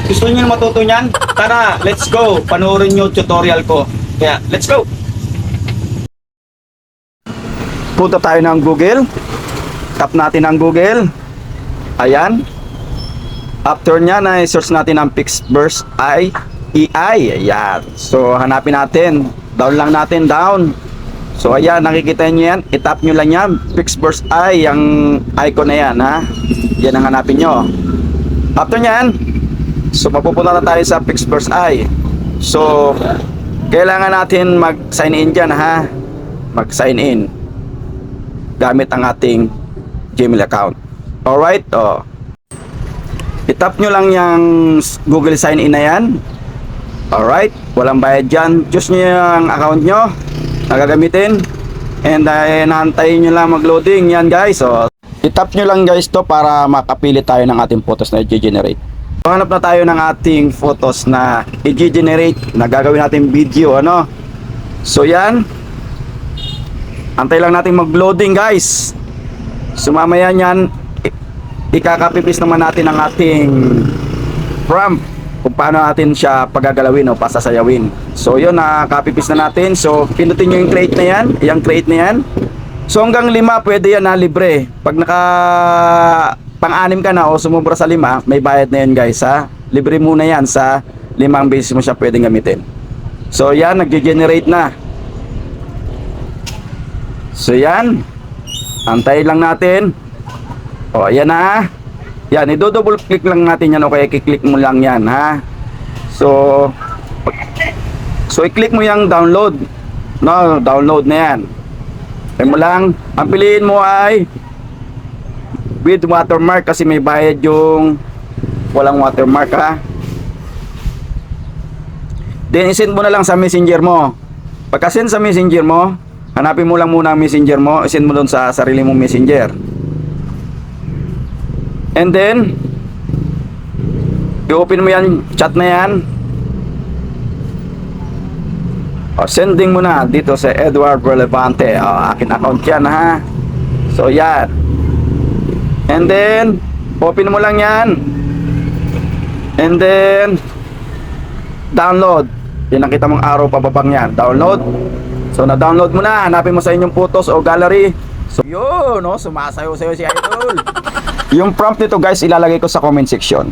Gusto niyo matuto niyan? Tara, let's go. Panoorin niyo tutorial ko. Kaya, let's go. Punta tayo ng Google. Tap natin ang Google. Ayan. After niya na i-search natin ang Pixburst AI. Ayan. So hanapin natin. Down lang natin, down. So ayan, nakikita niyo yan. I-tap niyo lang yan. Pixburst AI, yung icon na yan, ha. Yan ang hanapin niyo. After niyan, so mapupunta na tayo sa Pixburst AI. So kailangan natin mag-sign in dyan, ha. Mag-sign in gamit ang ating Gmail account. Alright, oh. I-tap nyo lang yung Google sign in na yan. Alright, walang bayad dyan. Choose nyo yung account nyo na gagamitin. And nahantayin nyo lang mag-loading yan, guys. So, i-tap nyo lang, guys, to para makapili tayo ng ating photos na i-generate. So, hanap na tayo ng ating photos na i-generate na gagawin natin video, ano. So yan, antay lang natin mag-loading, guys. So mamaya nyan, ikakapipis naman natin ang ating prompt kung paano natin siya pagagalawin o pasasayawin. So yun, nakapipis na natin. So pinutin nyo yung crate na yan, yung crate na yan. So hanggang 5 pwede yan na libre. Pag naka pang-6 ka na o sumubra sa 5, may bayad na yan, guys, ha. Libre muna yan sa 5 beses mo siya pwedeng gamitin. So yan, nag-generate na. So yan, antay lang natin. O ayan na. Yan, i-double click lang natin yan o kaya i-click mo lang yan, ha. So i-click mo yung download. No, download na yan. Kaya mo lang, ang piliin mo ay with watermark kasi may bayad yung walang watermark, ha. Then isend mo na lang sa messenger mo. Pagka-send sa messenger mo, hanapin mo lang muna ang messenger mo, isend mo doon sa sarili mong messenger. And then i-open mo yan, chat na yan. O, sending mo na dito sa Edward Relevante. O, akin account yan, ha. So yan. And then open mo lang yan. And then download. Yan, nakita mong arrow pababang yan. Download. So na-download mo na. Hanapin mo sa inyong photos o gallery. So yun, no? Sumasayaw-sayaw si Idol. Yung prompt nito, guys, ilalagay ko sa comment section.